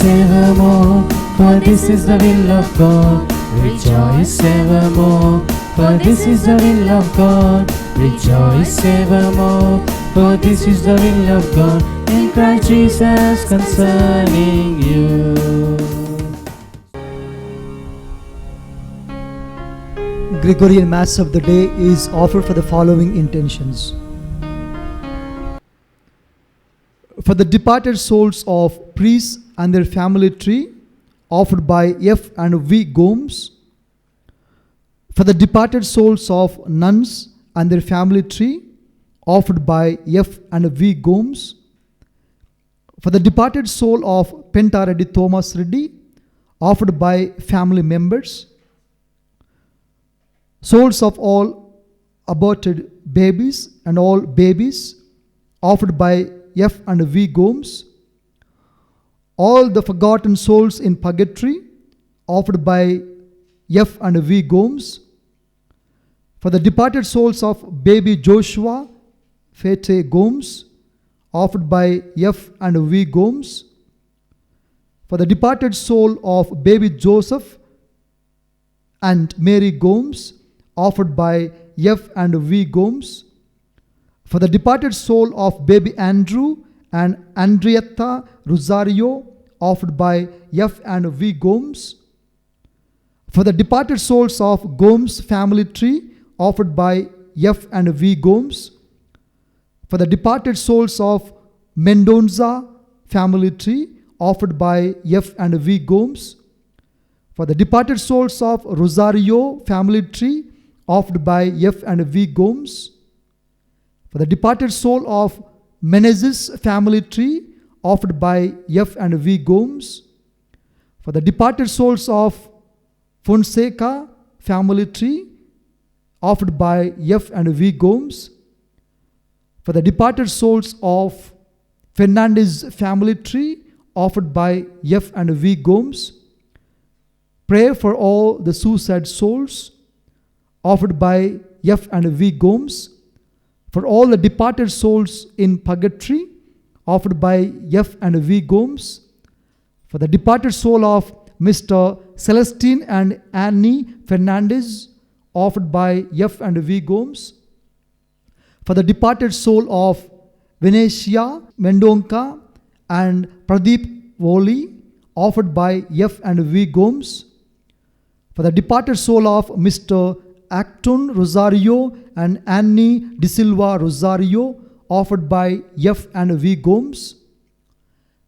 evermore, for this is the will of God. Rejoice evermore, for this is the will of God. Rejoice evermore, for this is the will of God in Christ Jesus concerning you. Gregorian Mass of the day is offered for the following intentions. For the departed souls of priests and their family tree, offered by F. and V. Gomes. For the departed souls of nuns and their family tree, offered by F. and V. Gomes. For the departed soul of Penta Reddy Thomas Reddy, offered by family members. Souls of all aborted babies and all babies, offered by F. and V. Gomes. All the forgotten souls in purgatory, offered by F. and V. Gomes. For the departed souls of baby Joshua Fete Gomes, offered by F. and V. Gomes. For the departed soul of baby Joseph and Mary Gomes, offered by F. and V. Gomes. For the departed soul of baby Andrew and Andrietta Rosario, offered by F. and V. Gomes. For the departed souls of Gomes family tree, offered by F. and V. Gomes. For the departed souls of Mendonza family tree, offered by F. and V. Gomes. For the departed souls of Rosario family tree, offered by F. and V. Gomes. For the departed soul of Menezes family tree, offered by F. and V. Gomes. For the departed souls of Fonseca family tree, offered by F. and V. Gomes. For the departed souls of Fernandez family tree, offered by F. and V. Gomes. Prayer for all the suicide souls, offered by F. and V. Gomes. For all the departed souls in purgatory, offered by F. and V. Gomes. For the departed soul of Mr. Celestine and Annie Fernandez, offered by F. and V. Gomes. For the departed soul of Venetia Mendonca and Pradeep Woli, offered by F. and V. Gomes. For the departed soul of Mr. Acton Rosario and Annie De Silva Rosario, offered by F. and V. Gomes.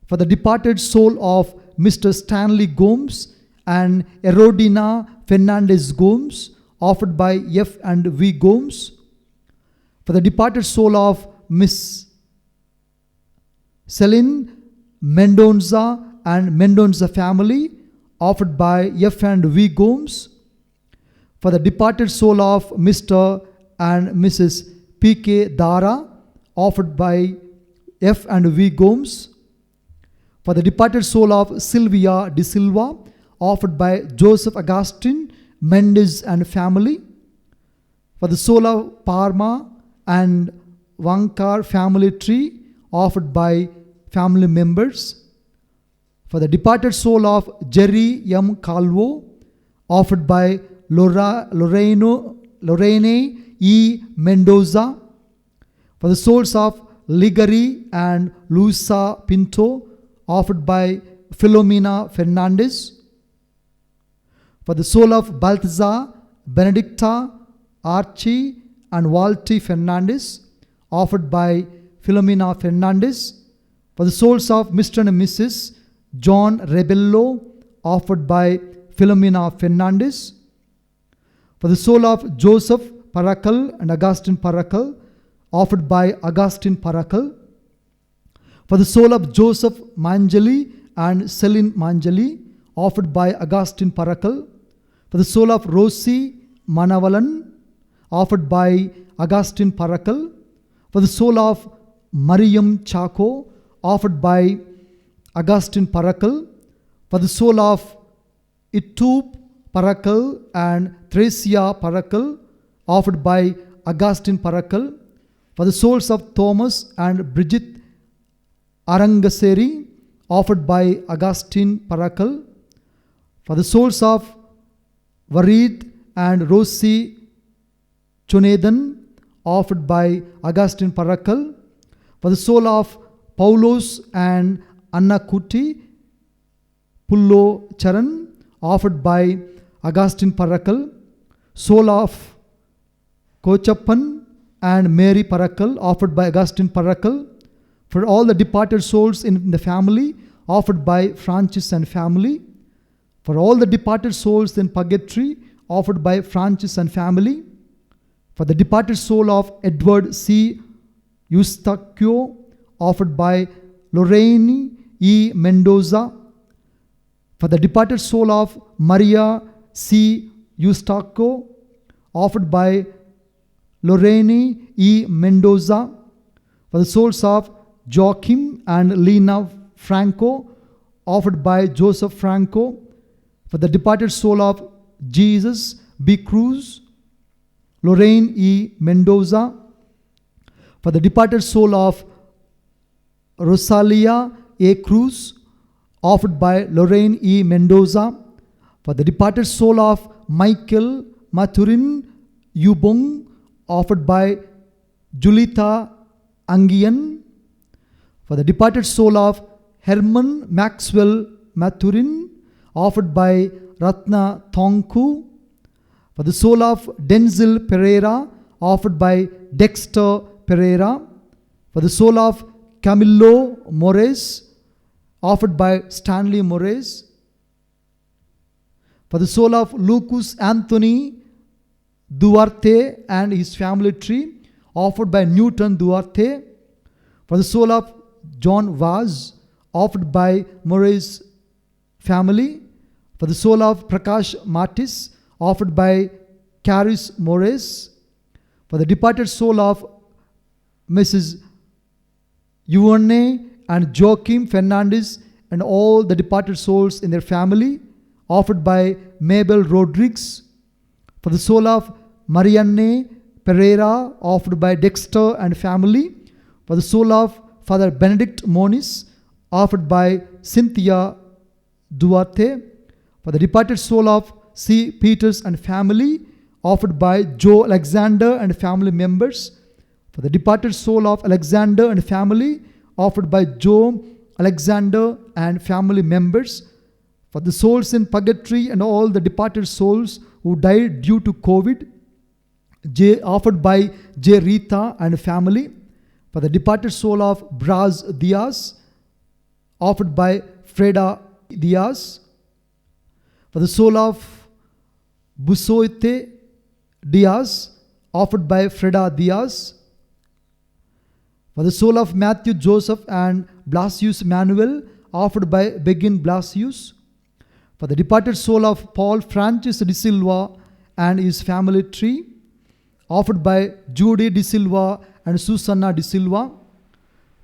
For the departed soul of Mr. Stanley Gomes and Erodina Fernandez Gomes, offered by F. and V. Gomes. For the departed soul of Miss Celine Mendonza and Mendonza family, offered by F. and V. Gomes. For the departed soul of Mr. and Mrs. P.K. Dara, offered by F. and V. Gomes. For the departed soul of Sylvia De Silva, offered by Joseph Augustine Mendez and family. For the soul of Parma and Vankar family tree, offered by family members. For the departed soul of Jerry M. Calvo, offered by Lorraine E. Mendoza. For the souls of Ligari and Luisa Pinto, offered by Filomena Fernandez. For the soul of Balthazar, Benedicta, Archie and Walty Fernandez, offered by Filomena Fernandez. For the souls of Mr. and Mrs. John Rebello, offered by Filomena Fernandez. For the soul of Joseph Paracal and Augustine Paracal, offered by Augustine Paracal. For the soul of Joseph Manjali and Celine Manjali, offered by Augustine Paracal. For the soul of Rosie Manavalan, offered by Augustine Paracal. For the soul of Mariam Chaco, offered by Augustine Paracal. For the soul of Itub Paracal and Thresia Paracal, offered by Augustine Paracal. For the souls of Thomas and Bridget Arangaseri, offered by Augustine Parakal. For the souls of Varid and Rosie Chunathan, offered by Augustine Parakal. For the soul of Paulos and Anna Kuti Pullo Charan, offered by Augustine Parakal. Soul of Kochappan and Mary Parakal, offered by Augustine Parakal. For all the departed souls in the family, offered by Francis and family. For all the departed souls in purgatory, offered by Francis and family. For the departed soul of Edward C. Eustachio, offered by Lorraine E. Mendoza. For the departed soul of Maria C. Eustachio, offered by Lorraine E. Mendoza. For the souls of Joachim and Lena Franco, offered by Joseph Franco. For the departed soul of Jesus B. Cruz, Lorraine E. Mendoza. For the departed soul of Rosalia A. Cruz, offered by Lorraine E. Mendoza. For the departed soul of Michael Mathurin Yubong, offered by Julita Angian. For the departed soul of Herman Maxwell Mathurin, offered by Ratna Thongku. For the soul of Denzel Pereira, offered by Dexter Pereira. For the soul of Camilo Mores, offered by Stanley Mores. For the soul of Lucas Anthony Duarte and his family tree, offered by Newton Duarte. For the soul of John Vaz, offered by Murray's family. For the soul of Prakash Martis, offered by Caris Morris. For the departed soul of Mrs. Yuane and Joaquim Fernandez and all the departed souls in their family, offered by Mabel Rodriguez. For the soul of Marianne Pereira, offered by Dexter and family. For the soul of Father Benedict Moniz, offered by Cynthia Duarte. For the departed soul of C. Peters and family, offered by Joe Alexander and family members. For the departed soul of Alexander and family, offered by Joe Alexander and family members. For the souls in purgatory and all the departed souls who died due to COVID, offered by J. Rita and family. For the departed soul of Braz Diaz, offered by Freda Diaz. For the soul of Busoite Diaz, offered by Freda Diaz. For the soul of Matthew Joseph and Blasius Manuel, offered by Begin Blasius. For the departed soul of Paul Francis de Silva and his family tree, offered by Judy de Silva and Susanna de Silva.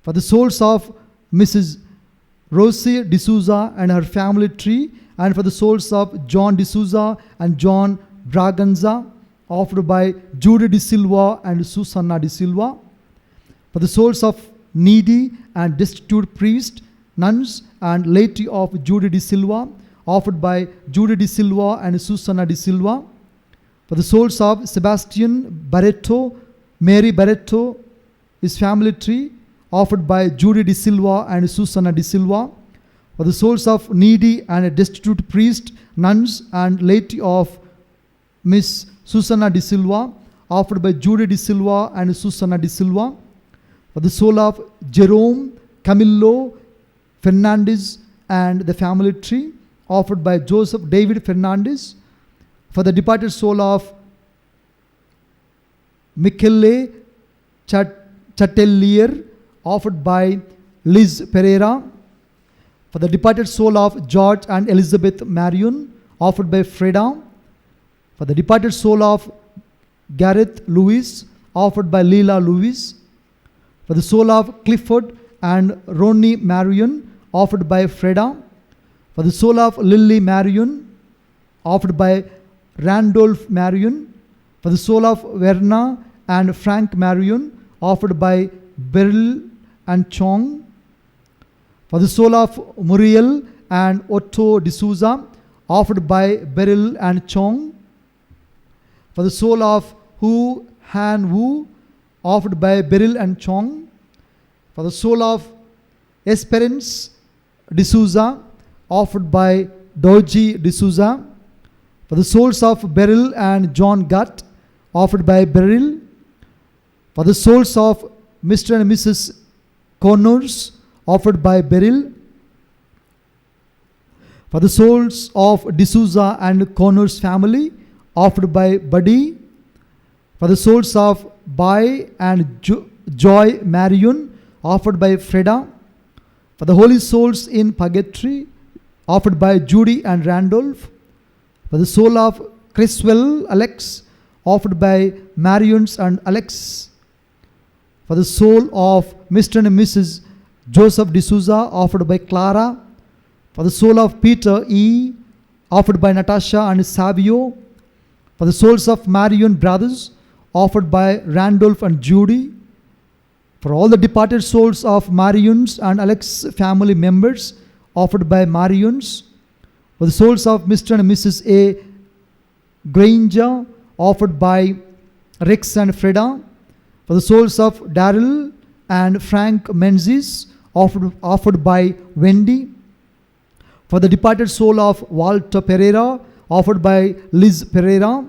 For the souls of Mrs. Rosie de Souza and her family tree, and for the souls of John de Souza and John Braganza, offered by Judy de Silva and Susanna de Silva. For the souls of needy and destitute priests, nuns and laity of Judy de Silva, offered by Judy de Silva and Susanna de Silva. For the souls of Sebastian Barreto, Mary Barreto, his family tree, offered by Judy de Silva and Susanna de Silva. For the souls of needy and destitute priests, nuns and laity of Miss Susanna de Silva, offered by Judy de Silva and Susanna de Silva. For the soul of Jerome Camillo Fernandez and the family tree, offered by Joseph David Fernandez. For the departed soul of Michele Chatelier, offered by Liz Pereira. For the departed soul of George and Elizabeth Marion, offered by Freda. For the departed soul of Gareth Lewis, offered by Leela Lewis. For the soul of Clifford and Ronnie Marion, offered by Freda. For the soul of Lily Marion, offered by Randolph Marion. For the soul of Verna and Frank Marion, offered by Beryl and Chong. For the soul of Muriel and Otto D'Souza, offered by Beryl and Chong. For the soul of Hu Han Wu, offered by Beryl and Chong. For the soul of Esperance D'Souza, offered by Doji D'Souza. For the souls of Beryl and John Gutt, offered by Beryl. For the souls of Mr. and Mrs. Connors, offered by Beryl. For the souls of D'Souza and Connors family, offered by Buddy. For the souls of Bai and Joy Marion, offered by Freda. For the holy souls in purgatory, offered by Judy and Randolph. For the soul of Criswell Alex, offered by Marions and Alex. For the soul of Mr. and Mrs. Joseph D'Souza, offered by Clara. For the soul of Peter E., offered by Natasha and Savio. For the souls of Marion brothers, offered by Randolph and Judy. For all the departed souls of Marion's and Alex family members, offered by Marion's. For the souls of Mr. and Mrs. A. Granger, offered by Rex and Freda. For the souls of Daryl and Frank Menzies, offered by Wendy. For the departed soul of Walter Pereira, offered by Liz Pereira.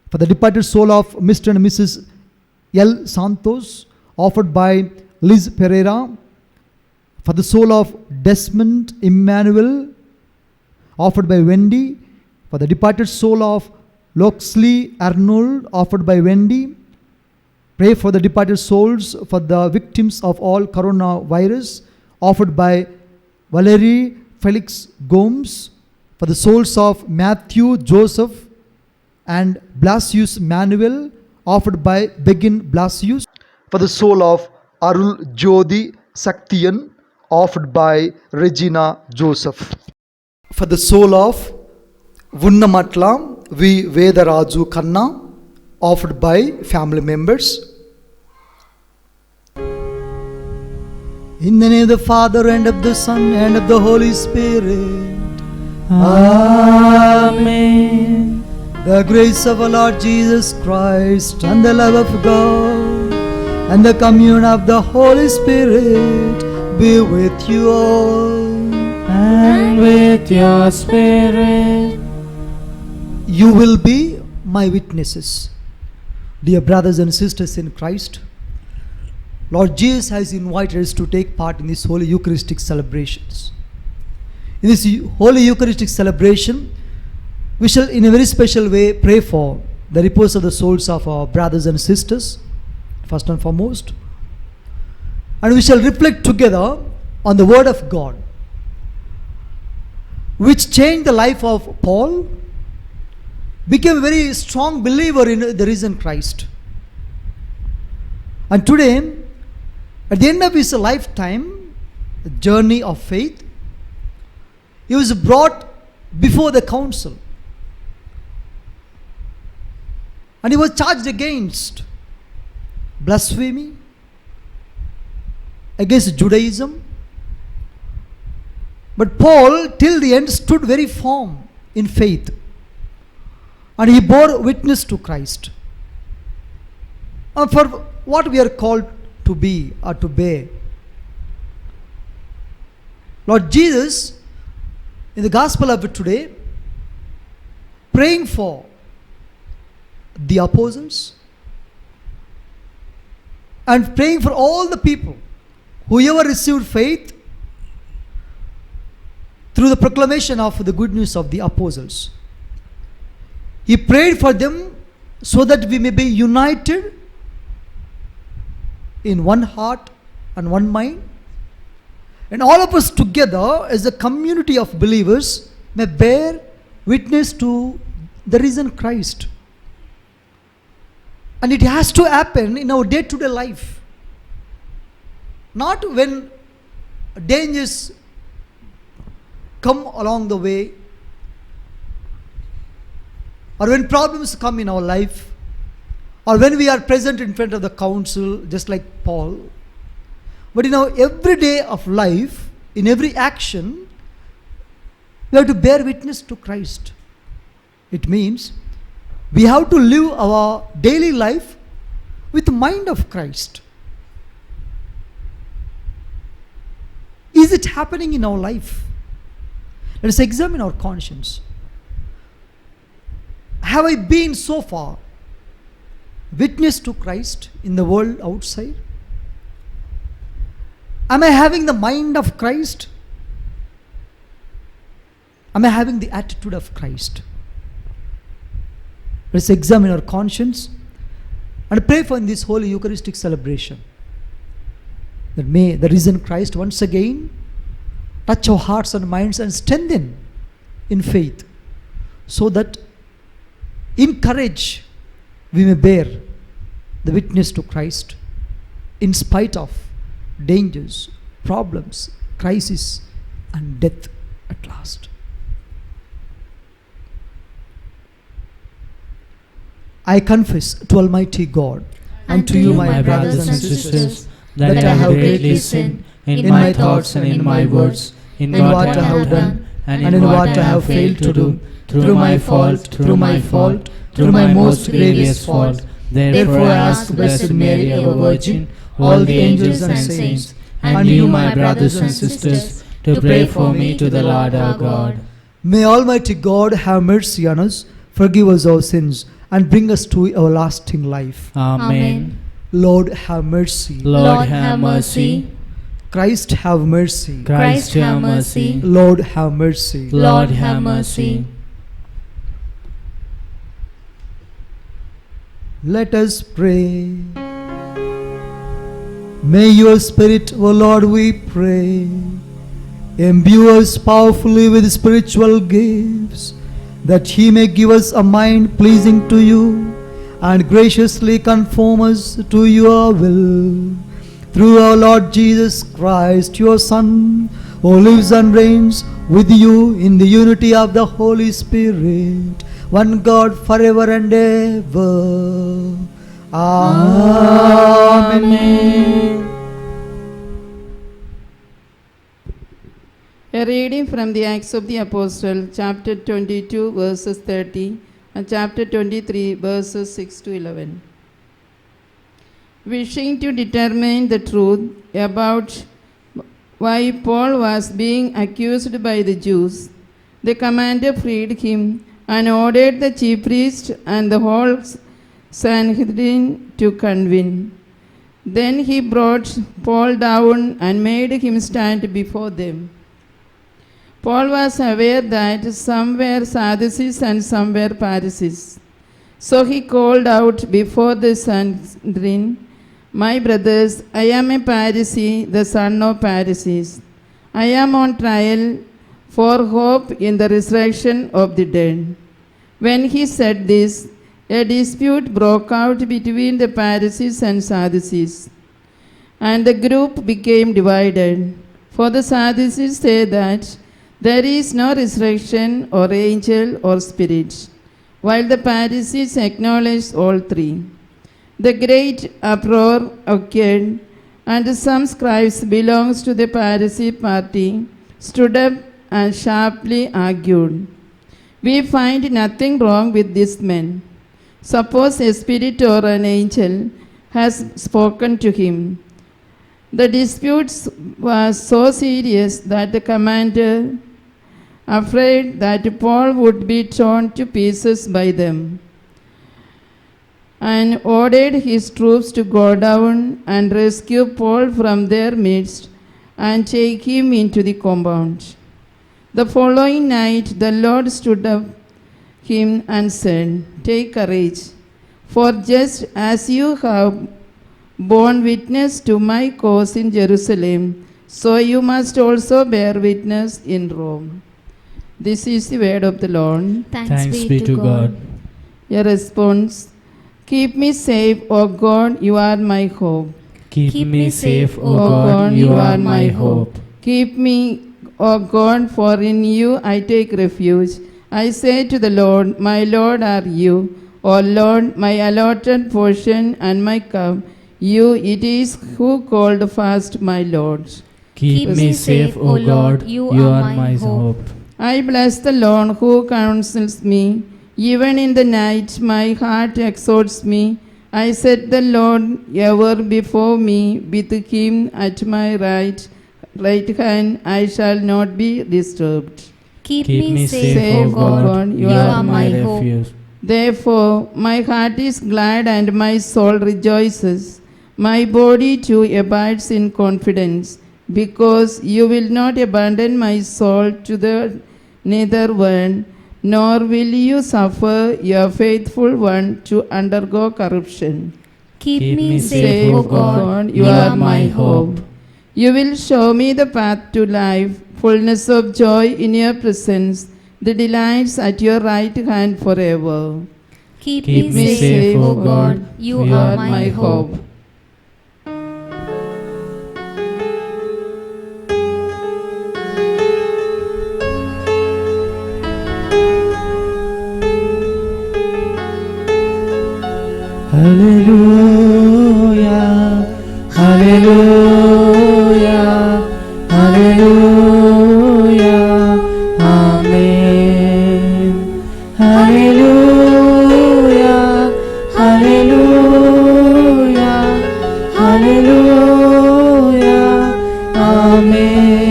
For the departed soul of Mr. and Mrs. L. Santos, offered by Liz Pereira. For the soul of Desmond Emmanuel, offered by Wendy. For the departed soul of Loxley Arnold, offered by Wendy. Pray for the departed souls for the victims of all coronavirus, offered by Valerie Felix Gomes. For the souls of Matthew Joseph and Blasius Manuel, offered by Begin Blasius. For the soul of Arul Jodi Saktian, offered by Regina Joseph. For the soul of Vunnamatla V. Vedaraju Kanna, offered by family members. In the name of the Father and of the Son and of the Holy Spirit. Amen. The grace of our Lord Jesus Christ and the love of God and the communion of the Holy Spirit be with you all. And with your spirit. You will be my witnesses. Dear brothers and sisters in Christ, Lord Jesus has invited us to take part in these Holy Eucharistic celebrations. In this Holy Eucharistic celebration, we shall in a very special way pray for the repose of the souls of our brothers and sisters, first and foremost. And we shall reflect together on the Word of God, which changed the life of Paul, became a very strong believer in the risen Christ. And today, at the end of his lifetime, the journey of faith, he was brought before the council. And he was charged against blasphemy, against Judaism. But Paul, till the end, stood very firm in faith. And he bore witness to Christ. And for what we are called to be or to bear. Lord Jesus, in the gospel of today, praying for the apostles and praying for all the people whoever received faith through the proclamation of the good news of the apostles. He prayed for them so that we may be united in one heart and one mind, and all of us together as a community of believers may bear witness to the risen Christ. And it has to happen in our day-to-day life, not when dangers come along the way or when problems come in our life or when we are present in front of the council just like Paul. But in our everyday of life, in every action, we have to bear witness to Christ. It means we have to live our daily life with the mind of Christ. Is it happening in our life? Let us examine our conscience. Have I been so far witness to Christ in the world outside? Am I having the mind of Christ? Am I having the attitude of Christ? Let's examine our conscience and pray for in this holy Eucharistic celebration that may the risen Christ once again touch our hearts and minds and strengthen in faith, so that in courage we may bear the witness to Christ in spite of dangers, problems, crisis, and death at last. I confess to Almighty God and to you, my brothers and sisters, that I have greatly sinned in my thoughts and in my words, in what I have done and in what I have failed to do, through my fault, through my most grievous fault. Therefore I ask Blessed Mary, our Virgin, all the angels and saints, and you, my brothers and sisters, to pray for me to the Lord our God. May Almighty God have mercy on us, forgive us our sins, and bring us to everlasting life. Amen. Lord, have mercy. Lord, have mercy. Christ, have mercy. Christ, have mercy. Lord, have mercy. Lord, have mercy. Let us pray. May your Spirit, O Lord, we pray, imbue us powerfully with spiritual gifts, that He may give us a mind pleasing to you and graciously conform us to your will. Through our Lord Jesus Christ, your Son, who lives and reigns with you in the unity of the Holy Spirit, one God forever and ever. Amen. A reading from the Acts of the Apostle, chapter 22, verses 30, and chapter 23, verses 6 to 11. Wishing to determine the truth about why Paul was being accused by the Jews, the commander freed him and ordered the chief priest and the whole Sanhedrin to convene. Then he brought Paul down and made him stand before them. Paul was aware that some were Sadducees and some were Pharisees. So he called out before the Sanhedrin, "My brothers, I am a Pharisee, the son of Pharisees. I am on trial for hope in the resurrection of the dead." When he said this, a dispute broke out between the Pharisees and Sadducees, and the group became divided. For the Sadducees say that there is no resurrection or angel or spirit, while the Pharisees acknowledge all three. The great uproar occurred, and some scribes belonging to the Pharisee party stood up and sharply argued, "We find nothing wrong with this man. Suppose a spirit or an angel has spoken to him." The dispute was so serious that the commander, afraid that Paul would be torn to pieces by them, and ordered his troops to go down and rescue Paul from their midst and take him into the compound. The following night the Lord stood up him and said, "Take courage, for just as you have borne witness to my cause in Jerusalem, so you must also bear witness in Rome." This is the word of the Lord. Thanks be to God. Your response: "Keep me safe, O God, you are my hope. Keep me safe, O God, you are my hope. Keep me, O God, for in you I take refuge. I say to the Lord, my Lord are you. O Lord, my allotted portion and my cup, you it is who called fast my Lord." Keep me safe, O God, you are my hope. I bless the Lord who counsels me. Even in the night my heart exhorts me. I set the Lord ever before me. With him at my right hand I shall not be disturbed. Keep Keep me safe, O God, you are my hope. refuge. Therefore my heart is glad and my soul rejoices. My body too abides in confidence, because you will not abandon my soul to the nether world, nor will you suffer your faithful one to undergo corruption. Keep me safe, O God, you are my hope. You will show me the path to life, fullness of joy in your presence, the delights at your right hand forever. Keep Keep me safe, O God, you are my hope. Hallelujah, hallelujah, hallelujah, amen. Hallelujah, hallelujah, hallelujah, amen.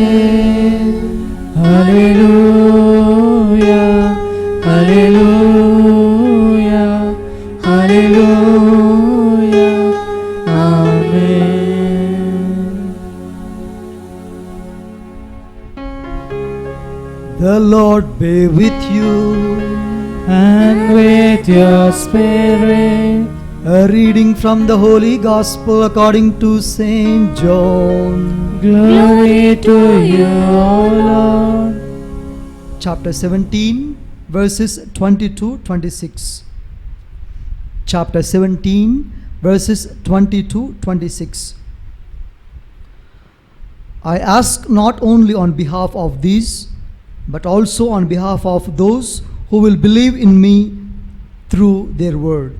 Hallelujah, hallelujah, hallelujah, amen. The Lord be with you. And with your spirit, A reading from the Holy Gospel according to Saint John. glory to you, O Lord. Chapter 17, verses 22-26. Chapter 17, verses 22-26. I ask not only on behalf of these, but also on behalf of those who will believe in me through their word,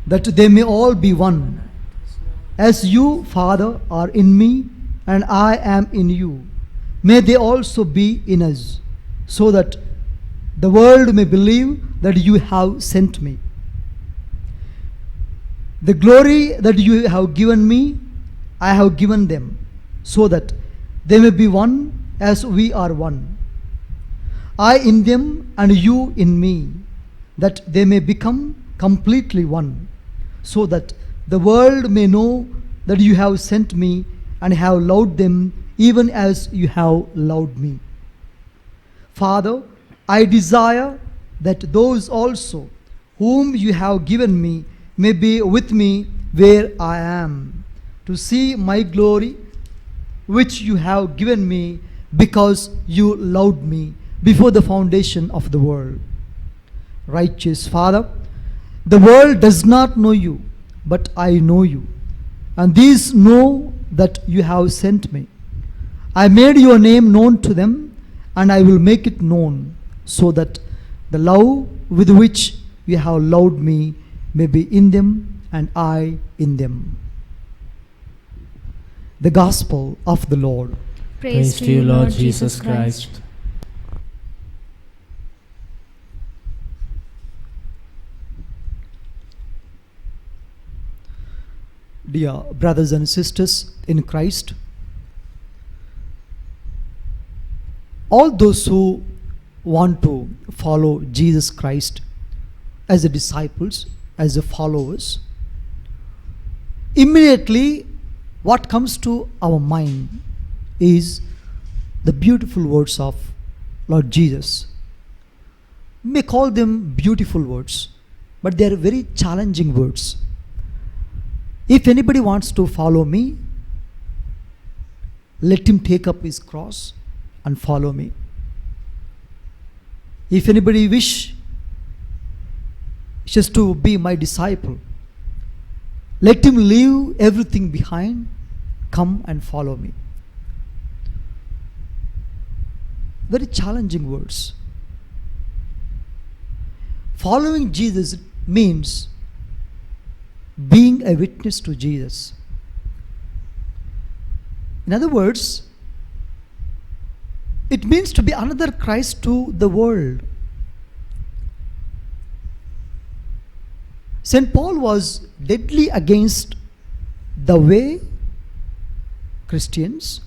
that they may all be one. As you, Father, are in me and I am in you, may they also be in us, so that the world may believe that you have sent me. The glory that you have given me, I have given them, so that they may be one as we are one. I in them and you in me, that they may become completely one, so that the world may know that you have sent me and have loved them even as you have loved me. Father, I desire that those also whom you have given me may be with me where I am, to see my glory which you have given me, because you loved me before the foundation of the world. Righteous Father, the world does not know you, but I know you, and these know that you have sent me. I made your name known to them, and I will make it known, so that the love with which you have loved me may be in them and I in them. The Gospel of the Lord. Praise to you, Lord Jesus Christ. Dear brothers and sisters in Christ, all those who want to follow Jesus Christ as a disciples, as a followers, immediately what comes to our mind is the beautiful words of Lord Jesus. We may call them beautiful words, but they are very challenging words. If anybody wants to follow me, let him take up his cross and follow me. If anybody wishes to be my disciple, let him leave everything behind, come and follow me. Very challenging words. Following Jesus means being a witness to Jesus. In other words, it means to be another Christ to the world. St. Paul was deadly against the way Christians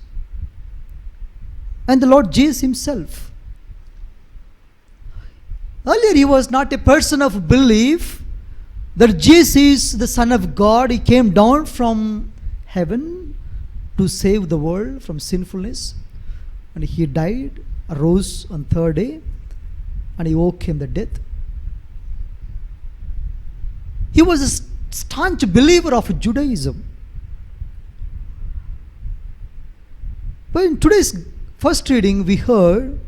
and the Lord Jesus himself. Earlier he was not a person of belief that Jesus is the Son of God. He came down from heaven to save the world from sinfulness, and he died, arose on third day, and he overcame the death. He was a staunch believer of Judaism. But in today's first reading we heard,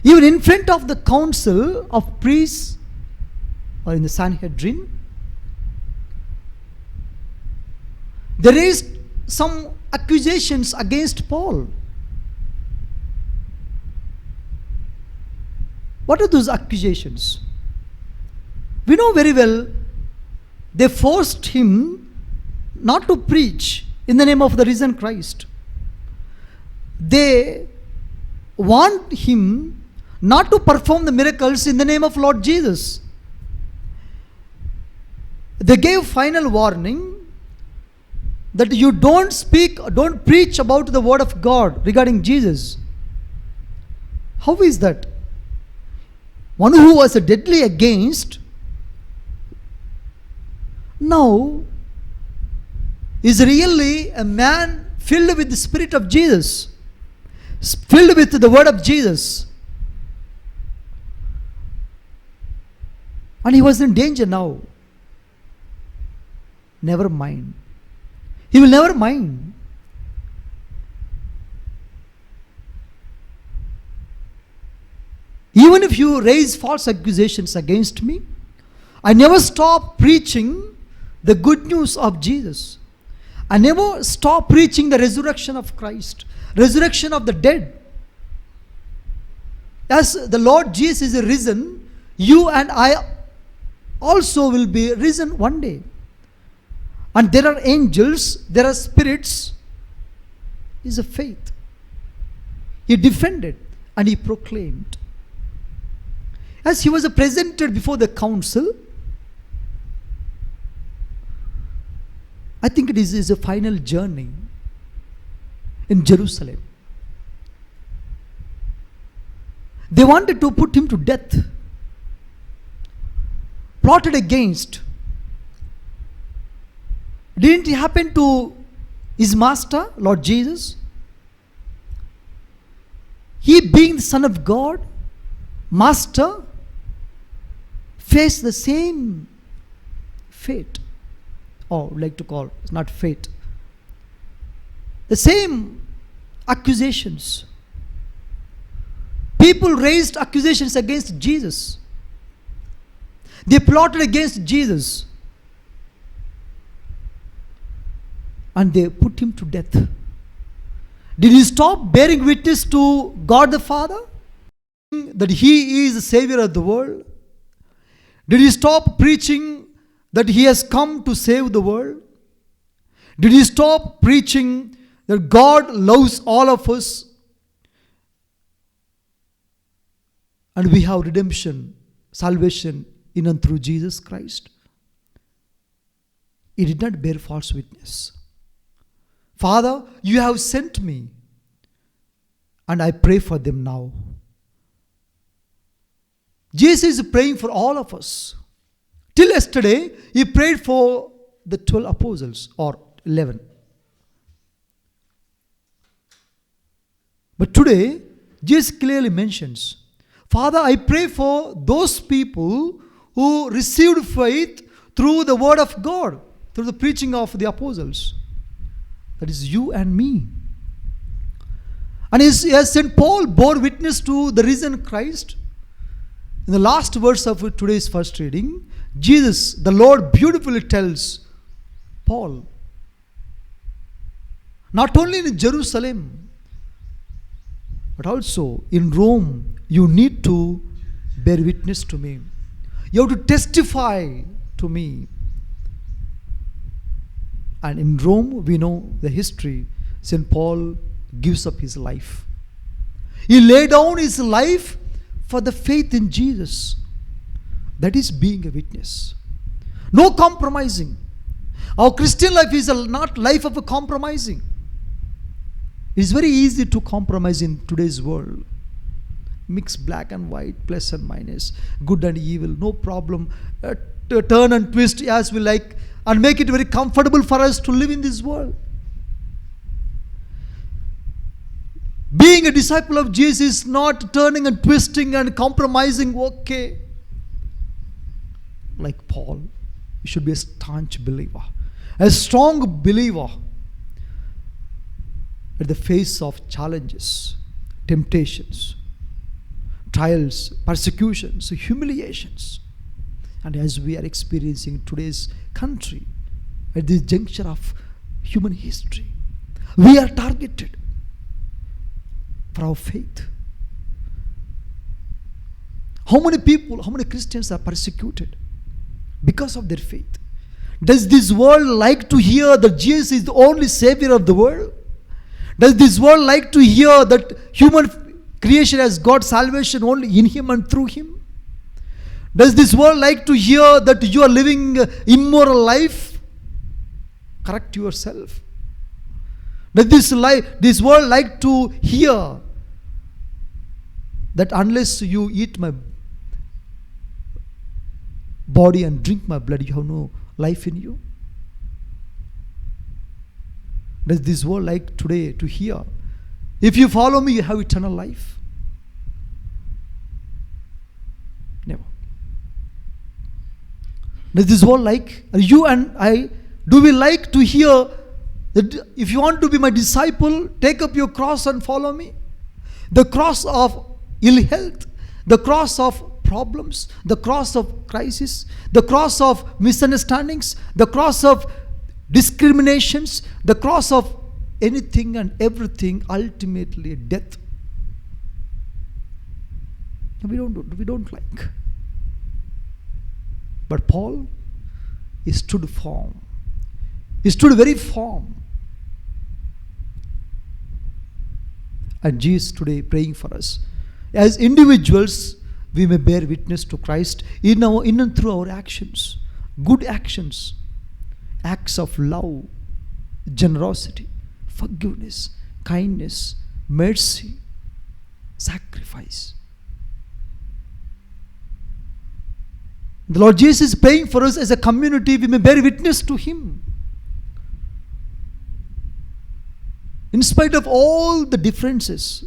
even in front of the council of priests or in the Sanhedrin, they raised some accusations against Paul. What are those accusations? We know very well they forced him not to preach in the name of the risen Christ. They want him not to perform the miracles in the name of Lord Jesus. They gave final warning that you don't preach about the word of God regarding Jesus. How is that? One who was deadly against now is really a man filled with the Spirit of Jesus, filled with the word of Jesus. And he was in danger now. Never mind. He will never mind. Even if you raise false accusations against me, I never stop preaching the good news of Jesus. I never stop preaching the resurrection of Christ, resurrection of the dead. As the Lord Jesus is risen, you and I also will be risen one day. And there are angels, there are spirits. Is a faith. He defended and he proclaimed. As he was presented before the council, I think it is his final journey in Jerusalem. They wanted to put him to death, plotted against. Didn't it happen to his master, Lord Jesus? He, being the Son of God, master, faced the same fate. Or like to call, it's not fate. The same accusations. People raised accusations against Jesus. They plotted against Jesus. And they put him to death. Did he stop bearing witness to God the Father? That he is the Savior of the world? Did he stop preaching that he has come to save the world? Did he stop preaching that God loves all of us and we have redemption, salvation in and through Jesus Christ? He did not bear false witness. Father, you have sent me and I pray for them now. Jesus is praying for all of us. Till yesterday, he prayed for the 12 apostles or 11. But today, Jesus clearly mentions, Father, I pray for those people who received faith through the word of God, through the preaching of the apostles. That is you and me. And as St. Paul bore witness to the risen Christ, in the last verse of today's first reading, Jesus, the Lord, beautifully tells Paul, not only in Jerusalem, but also in Rome, you need to bear witness to me. You have to testify to me. And in Rome, we know the history. St. Paul gives up his life. He laid down his life for the faith in Jesus. That is being a witness. No compromising. Our Christian life is not life of a compromising. It is very easy to compromise in today's world. Mix black and white, plus and minus, good and evil, no problem. Turn and twist as we like and make it very comfortable for us to live in this world. Being a disciple of Jesus is not turning and twisting and compromising. Okay. Like Paul, you should be a staunch believer, a strong believer at the face of challenges, temptations, trials, persecutions, humiliations. And as we are experiencing today's country, at this juncture of human history, we are targeted for our faith. How many people, how many Christians are persecuted because of their faith? Does this world like to hear that Jesus is the only Savior of the world? Does this world like to hear that human creation has got salvation only in Him and through Him? Does this world like to hear that you are living immoral life? Correct yourself. Does this world like to hear that unless you eat my body and drink my blood, you have no life in you? Does this world like today to hear, if you follow me, you have eternal life? Never. Does this world like, you and I, do we like to hear that if you want to be my disciple, take up your cross and follow me? The cross of ill health, the cross of problems, the cross of crisis, the cross of misunderstandings, the cross of discriminations, the cross of anything and everything, ultimately death. We don't like. But Paul, he stood firm. He stood very firm. And Jesus today praying for us. As individuals, we may bear witness to Christ in and through our actions, good actions, acts of love, generosity, forgiveness, kindness, mercy, sacrifice. The Lord Jesus is praying for us as a community. We may bear witness to Him. In spite of all the differences,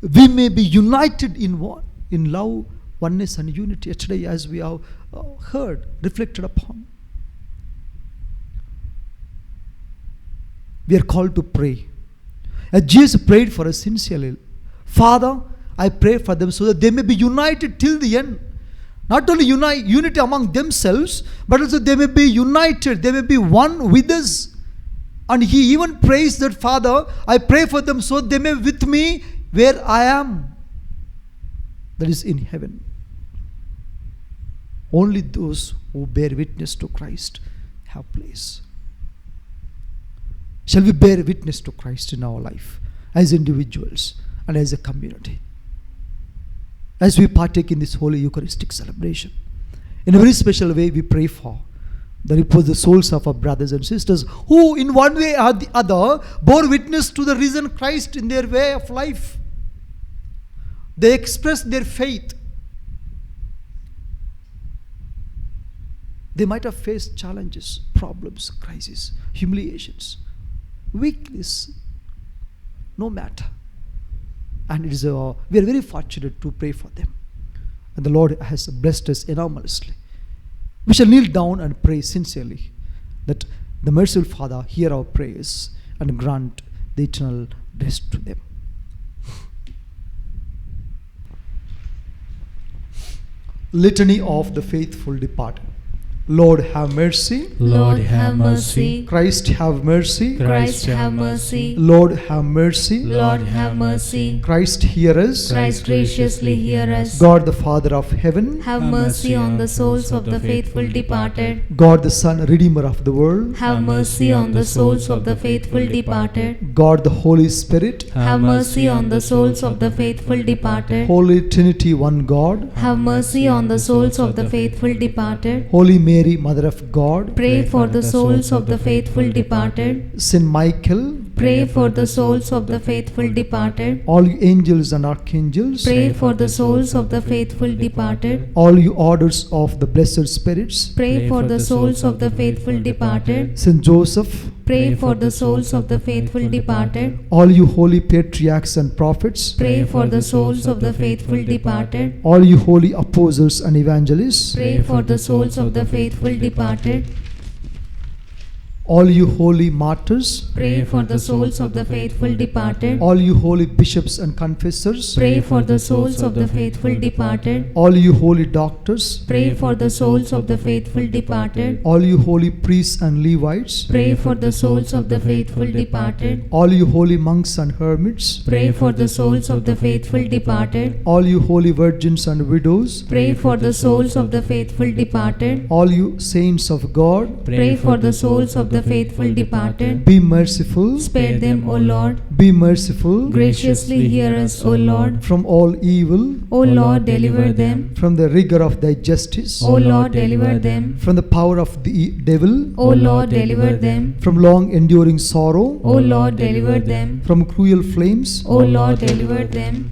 we may be united in what? In love, oneness and unity. Yesterday, as we have heard, reflected upon. We are called to pray. As Jesus prayed for us sincerely, Father, I pray for them so that they may be united till the end. Not only unity among themselves, but also they may be united, they may be one with us. And He even prays that, Father, I pray for them so they may be with me where I am. That is in heaven. Only those who bear witness to Christ have place. Shall we bear witness to Christ in our life as individuals and as a community? As we partake in this holy Eucharistic celebration, in a very special way we pray for the repose the souls of our brothers and sisters who in one way or the other bore witness to the risen Christ in their way of life. They expressed their faith. They might have faced challenges, problems, crises, humiliations, weakness, no matter. And it is we are very fortunate to pray for them. And the Lord has blessed us enormously. We shall kneel down and pray sincerely that the merciful Father hear our prayers and grant the eternal rest to them. Litany of the faithful departed. Lord have mercy. Lord, have mercy. Christ have mercy. Christ, have mercy. Lord have mercy. Lord, have mercy. Christ hear us. Christ, graciously hear us. God the Father of heaven, Have mercy on the souls of the faithful departed. God the Son, Redeemer of the world, Have mercy on the souls of the faithful departed. God the Holy Spirit, Have mercy on the souls of the faithful departed. Holy Trinity, one God, Have mercy on the souls of the faithful departed. Holy Mary, Mother of God, Pray for the souls of the faithful departed. Saint Michael, Pray for the souls of the faithful departed. all you angels and archangels, Pray for the souls of the faithful departed. all you orders of the blessed spirits, Pray for the souls of the faithful departed. Saint Joseph, Pray for the souls of the faithful departed. all you holy patriarchs and prophets, Pray for the souls of the faithful departed. all you holy apostles and evangelists, Pray for the souls of the faithful departed. all you holy martyrs, Pray for the souls of the faithful departed. all you holy bishops and confessors, Pray for the souls of the faithful departed. all you holy doctors, Pray for the souls of the faithful departed. all you holy priests and Levites, Pray for the souls of the faithful departed. all you holy monks and hermits, Pray for the souls of the faithful departed. all you holy virgins and widows, Pray for the souls of the faithful departed. all you saints of God, Pray for the souls of the faithful departed. be merciful, Spare them, O Lord. be merciful, Graciously hear us, O Lord. from all evil, O Lord, deliver them. from the rigor of thy justice, O Lord, deliver them. from the power of the devil, O Lord, deliver them. from long enduring sorrow, O Lord, deliver them. from cruel flames, O Lord, deliver them.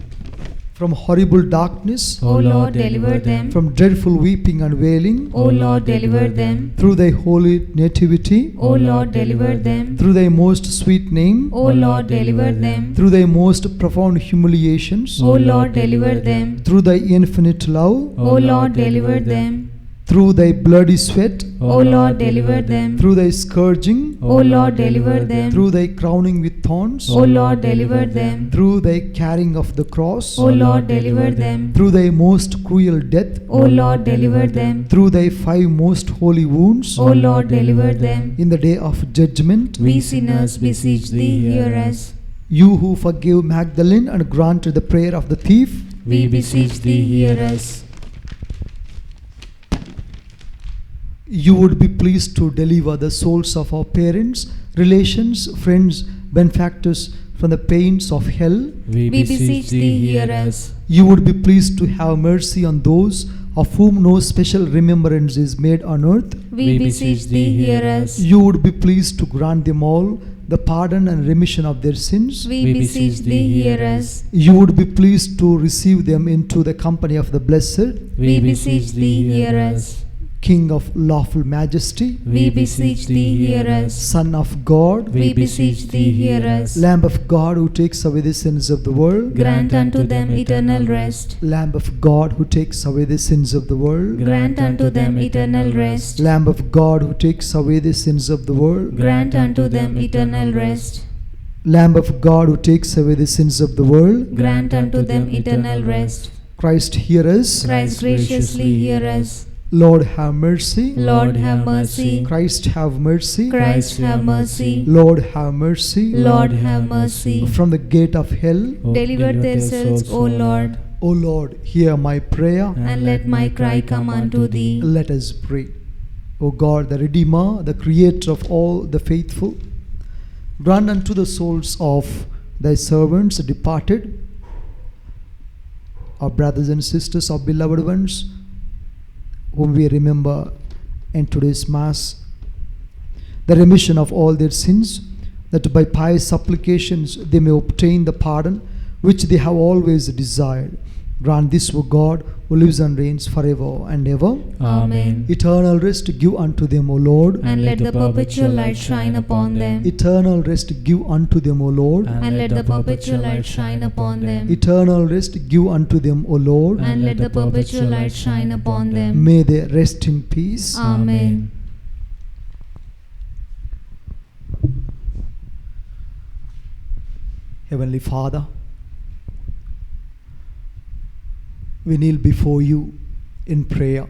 from horrible darkness, O Lord, deliver them. from dreadful weeping and wailing, O Lord, deliver them. through thy holy nativity, O Lord, deliver them. through thy most sweet name, O Lord, deliver them. through thy most profound humiliations, O Lord, deliver them. through thy infinite love, O Lord, deliver them. through thy bloody sweat, O Lord, deliver them. through thy scourging, O Lord, deliver them. through thy crowning with thorns, O Lord, deliver them. through thy carrying of the cross, O Lord, deliver them. through thy most cruel death, O Lord, deliver them. through thy 5 most holy wounds, O Lord, deliver them. in the day of judgment, We sinners beseech thee, hear us. you who forgave Magdalene and granted the prayer of the thief, We beseech thee, hear us. you would be pleased to deliver the souls of our parents, relations, friends, benefactors from the pains of hell. We beseech thee, hear us. You would be pleased to have mercy on those of whom no special remembrance is made on earth. We beseech thee, hear us. You would be pleased to grant them all the pardon and remission of their sins. We beseech thee, hear us. You would be pleased to receive them into the company of the blessed, We beseech thee, hear us. King of lawful majesty, We beseech thee, hear us. Son of God, We beseech thee, hear us. Lamb of God who takes away the sins of the world, Grant unto them eternal rest. Lamb of God who takes away the sins of the world, Grant unto them eternal rest. Lamb of God who takes away the sins of the world, Grant unto them eternal rest. Lamb of God who takes away the sins of the world, Grant unto them eternal rest. Christ hear us. Christ, graciously hear us. Lord have mercy. Lord, have mercy. Christ have mercy. Christ, have mercy. Lord have mercy. Lord, have mercy. From the gate of hell, Deliver their souls, O Lord, O Lord, hear my prayer. and let my cry come unto thee. Let us pray. O God, the Redeemer, the Creator of all the faithful, grant unto the souls of thy servants departed, our brothers and sisters, our beloved ones, whom we remember in today's Mass, the remission of all their sins, that by pious supplications they may obtain the pardon which they have always desired. Grant this, O God, who lives and reigns forever and ever. Amen. Eternal rest give unto them, O Lord. And let the perpetual light shine upon them. Eternal rest give unto them, O Lord. And let the perpetual light shine upon them. Eternal rest give unto them, O Lord. And let the perpetual light shine upon them. May they rest in peace. Amen. Heavenly Father, we kneel before you in prayer.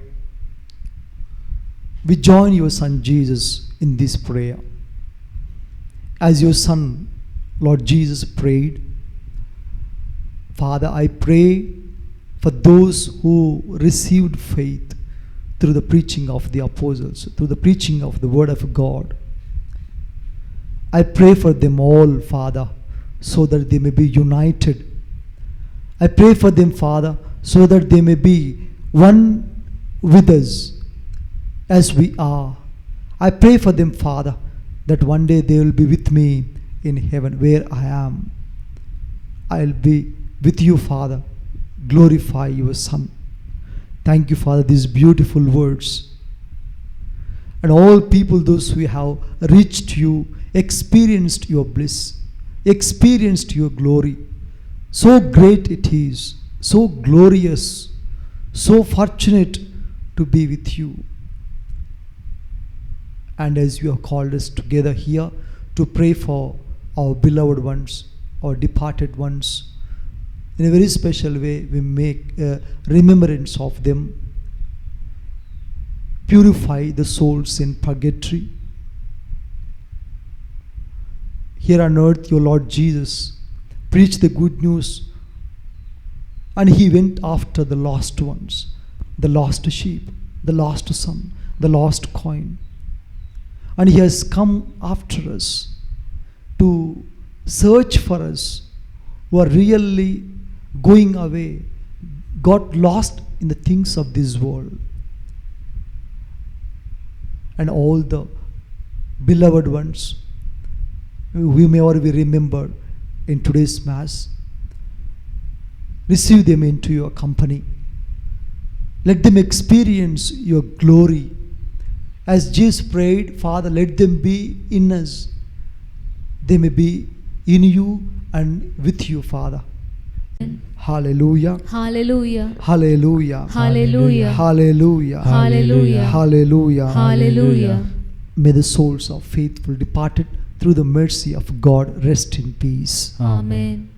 we join your Son Jesus in this prayer. As your Son, Lord Jesus, prayed, Father, I pray for those who received faith through the preaching of the apostles, through the preaching of the Word of God. I pray for them all, Father, so that they may be united. I pray for them, Father, so that they may be one with us as we are. I pray for them, Father, that one day they will be with me in heaven where I am. I'll be with you, Father. Glorify your Son. Thank you, Father, these beautiful words. And all people, those who have reached you, experienced your bliss, experienced your glory. So great it is, so glorious, so fortunate to be with you. And as you have called us together here to pray for our beloved ones, our departed ones, in a very special way, we make remembrance of them. Purify the souls in purgatory. Here on earth, your Lord Jesus preached the good news, and he went after the lost ones, the lost sheep, the lost son, the lost coin. And he has come after us to search for us who are really going away, got lost in the things of this world. And all the beloved ones we may or we remember in today's Mass, receive them into your company. Let them experience your glory. As Jesus prayed, Father, let them be in us. They may be in you and with you, Father. Hallelujah. Hallelujah. Hallelujah. Hallelujah. Hallelujah. Hallelujah. Hallelujah. Hallelujah. May the souls of faithful departed through the mercy of God rest in peace. Amen.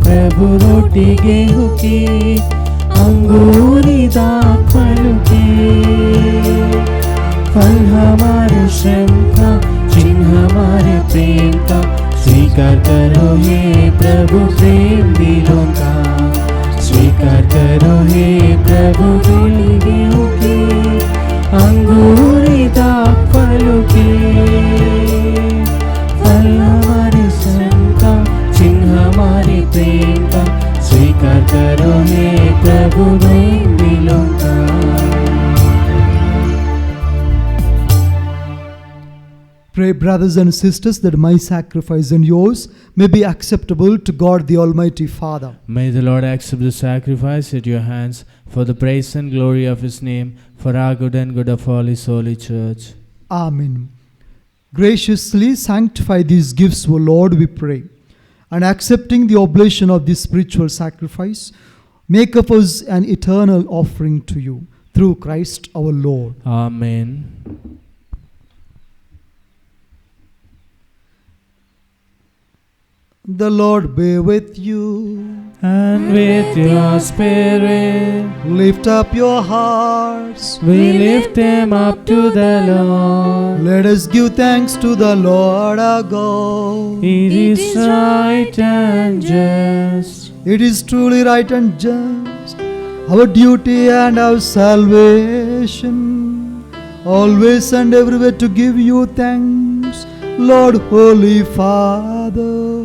प्रभु रोटी गेहूं की अंगूरी दाखल के फल हमारे श्रम का चिन्ह हमारे प्रेम का स्वीकार करो हे प्रभु प्रेम दिलों का स्वीकार करो हे प्रभु रोटी गेहूं की अंगूरी दाखल के फल हमारे श्रम का चिन्ह हमारे प्रेम का स्वीकार करो हे प्रभु प्रेम दिलों का. Pray, brothers and sisters, that my sacrifice and yours may be acceptable to God the Almighty Father. May the Lord accept the sacrifice at your hands for the praise and glory of His name, for our good and good of all His holy church. Amen. Graciously sanctify these gifts, O Lord, we pray. And accepting the oblation of this spiritual sacrifice, make of us an eternal offering to you, through Christ our Lord. Amen. The Lord be with you. And with your spirit, Lift up your hearts. we lift them up to the Lord. Let us give thanks to the Lord our God. It is right and just. It is truly right and just, our duty and our salvation, always and everywhere to give you thanks, Lord, Holy Father,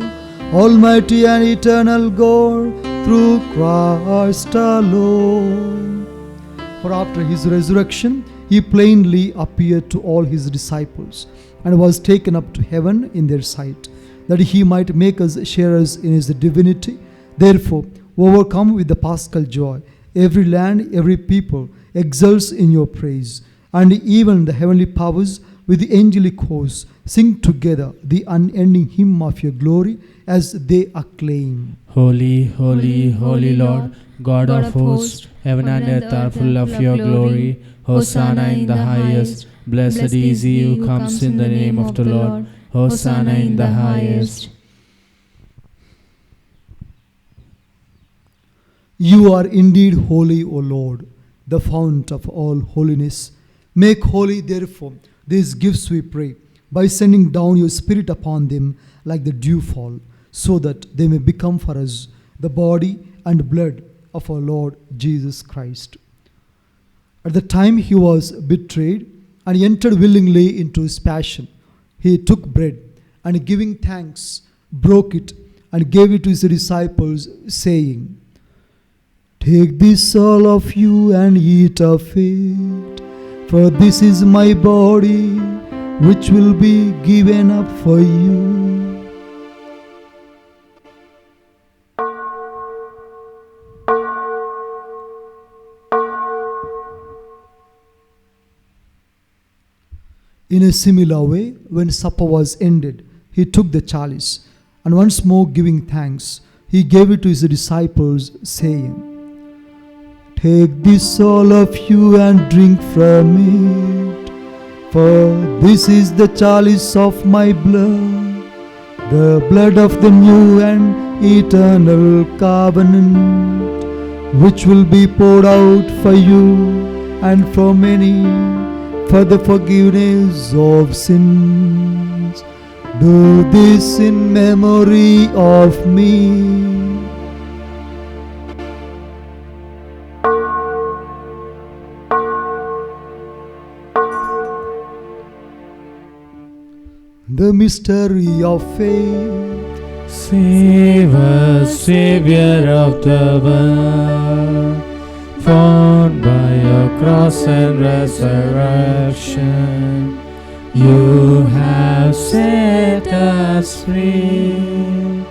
Almighty and eternal God, through Christ our Lord. For after his resurrection, he plainly appeared to all his disciples and was taken up to heaven in their sight, that he might make us sharers in his divinity. Therefore, overcome with the paschal joy, every land, every people exults in your praise, and even the heavenly powers with the angelic hosts sing together the unending hymn of your glory as they acclaim. Holy, holy, holy Lord, God of hosts, heaven and earth are full of your glory. Hosanna in the highest. Blessed is he who comes in the name of the Lord. Hosanna in the highest. You are indeed holy, O Lord, the fount of all holiness. Make holy, therefore, these gifts, we pray, by sending down your Spirit upon them like the dewfall, so that they may become for us the body and blood of our Lord Jesus Christ. At the time he was betrayed and he entered willingly into his passion, he took bread and giving thanks, broke it and gave it to his disciples, saying, "Take this all of you and eat of it, for this is my body which will be given up for you." In a similar way, when supper was ended, he took the chalice, and once more giving thanks, he gave it to his disciples, saying, "Take this all of you and drink from it, for this is the chalice of my blood, the blood of the new and eternal covenant, which will be poured out for you and for many for the forgiveness of sins. Do this in memory of me." The mystery of faith. Save us, Savior of the world, found by your cross and resurrection, you have set us free.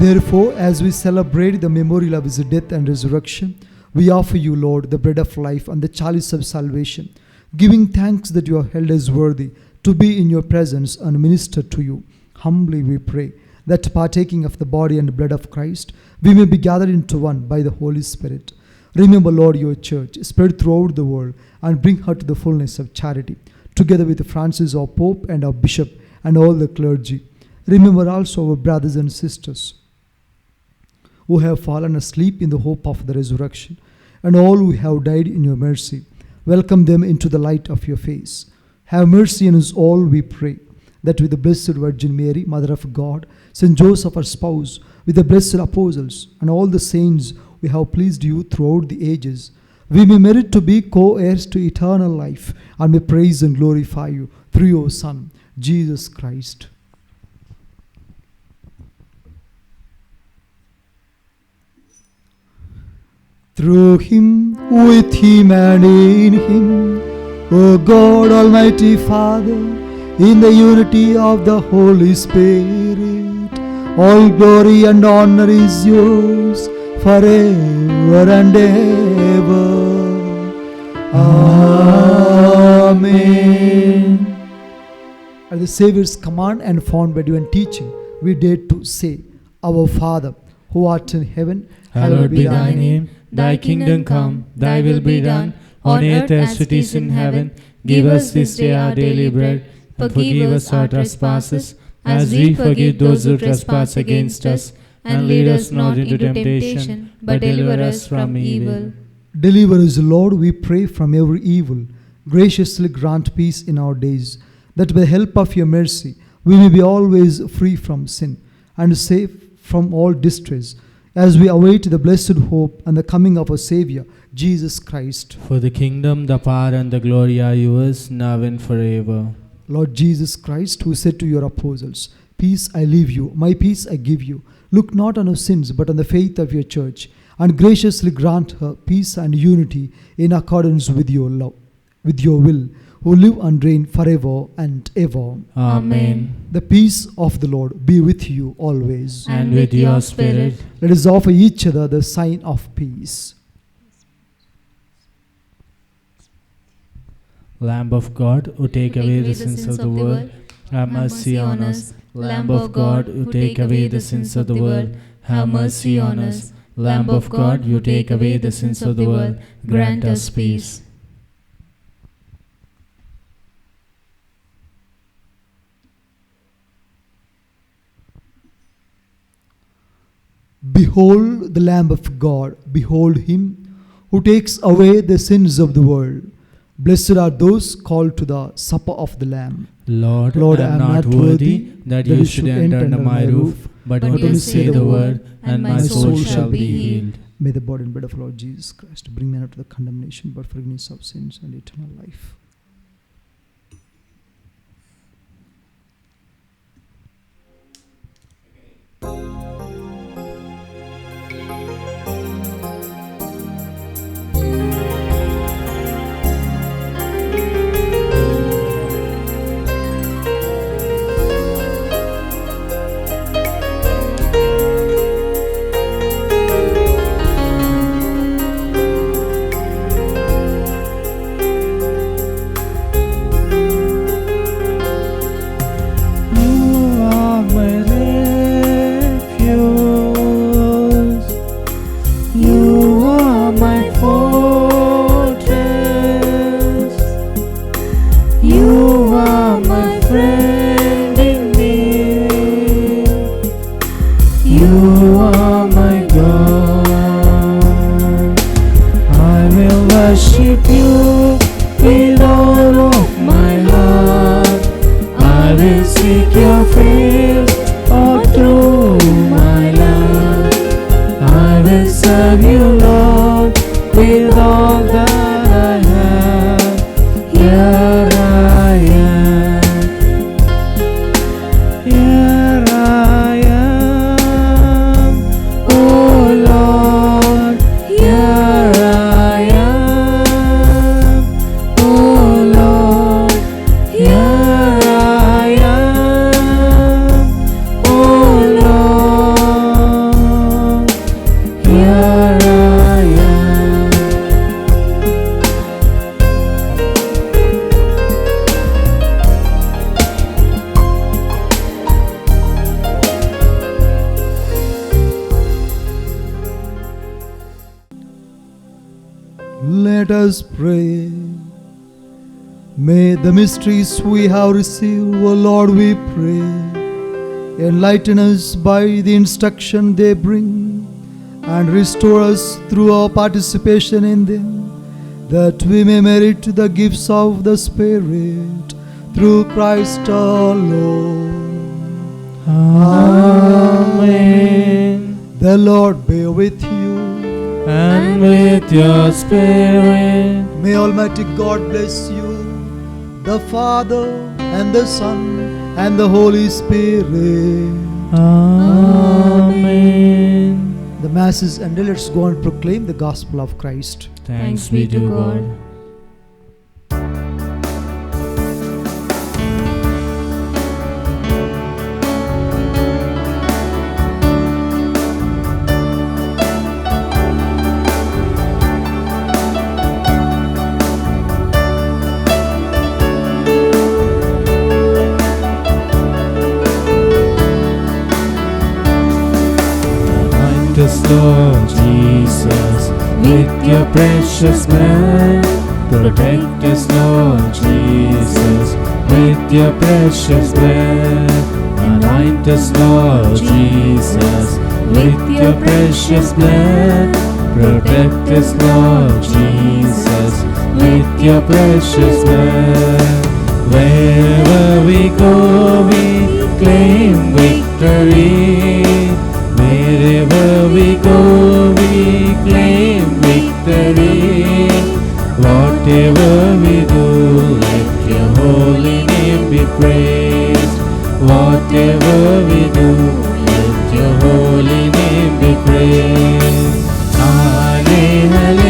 Therefore, as we celebrate the memorial of his death and resurrection, we offer you, Lord, the bread of life and the chalice of salvation, giving thanks that you are held as worthy to be in your presence and minister to you. Humbly we pray that partaking of the body and blood of Christ, we may be gathered into one by the Holy Spirit. Remember, Lord, your church spread throughout the world and bring her to the fullness of charity, together with Francis, our Pope, and our Bishop, and all the clergy. Remember also our brothers and sisters who have fallen asleep in the hope of the resurrection, and all who have died in your mercy. Welcome them into the light of your face. Have mercy on us all, we pray, that with the Blessed Virgin Mary, Mother of God, Saint Joseph, our spouse, with the blessed apostles, and all the saints we have pleased you throughout the ages, we may merit to be co-heirs to eternal life, and may praise and glorify you through your Son, Jesus Christ. Through him, with him, and in him, O God, Almighty Father, in the unity of the Holy Spirit, all glory and honor is yours forever and ever. Amen. At the Saviour's command and found by divine teaching, we dare to say, Our Father, who art in heaven, hallowed be thy name. Thy kingdom come, thy will be done, on earth as it is in heaven. Give us this day our daily bread. Forgive us our trespasses, as we forgive those who trespass against us. And lead us not into temptation, but deliver us from evil. Deliver us, Lord, we pray, from every evil. Graciously grant peace in our days, that by the help of your mercy we may be always free from sin and safe from all distress, as we await the blessed hope and the coming of our Savior, Jesus Christ. For the kingdom, the power, and the glory are yours, now and forever. Lord Jesus Christ, who said to your apostles, Peace I leave you, my peace I give you. Look not on our sins, but on the faith of your church, and graciously grant her peace and unity in accordance with your love, with your will, who live and reign forever and ever. Amen. The peace of the Lord be with you always. And with your spirit. Let us offer each other the sign of peace. Lamb of God, who take away the sins of the world, have mercy on us. Lamb of God, who take away the sins of the world, have mercy on us. Lamb of God, you take away the sins of the world, grant us peace. Behold the Lamb of God, behold him who takes away the sins of the world. Blessed are those called to the supper of the Lamb. Lord, Lord, I am not worthy that you should enter under my roof, but only say the word, and my soul shall be healed. May the body and blood of Lord Jesus Christ bring men out of the condemnation, but forgiveness of sins and eternal life. Let us pray. May the mysteries we have received, O Lord, we pray, enlighten us by the instruction they bring, and restore us through our participation in them, that we may merit the gifts of the Spirit, through Christ our Lord. Amen. The Lord be with you. And with your spirit. May Almighty God bless you, the Father and the Son and the Holy Spirit. Amen. The Mass is ended. Let's go and proclaim the gospel of Christ. Thanks be to God. Lord Jesus, with your precious blood, protect us, Lord Jesus, with your precious blood. Anoint us, Lord Jesus, with your precious blood. Protect us, Lord Jesus, with your precious blood. Wherever we go, we claim victory. Wherever we go, we claim victory. Whatever we do, let your holy name be praised. Whatever we do, let your holy name be praised. hallelujah.